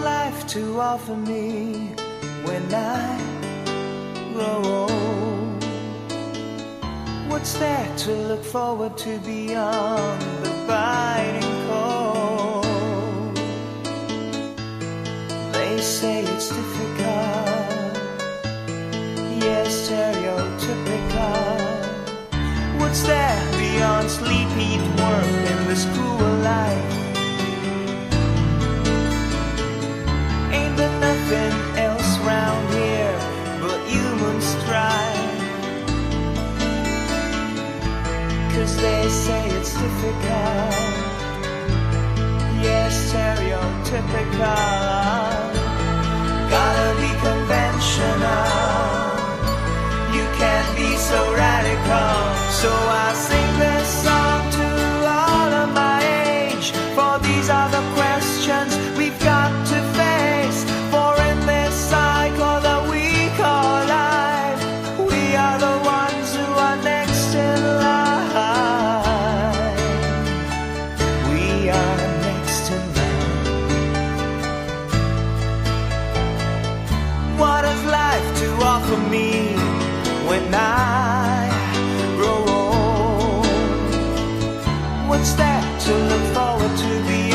life to offer me when I grow old? What's there to look forward to beyond the biting cold? They say it's difficult, yes, stereotypical. What's there beyond sleep, eat, work in this cruel life? Ain't there nothing else round here but human strife? 'Cause they say it's difficult, yes, stereotypical. Gotta be conventional, you can't be so radical. So I sing this song to all of my age, for these are the questions we've got to face. For in this cycle that we call life, we are the ones who are next in line. We are next in line. What has life to offer me when I grow old? What's there to look forward to beyond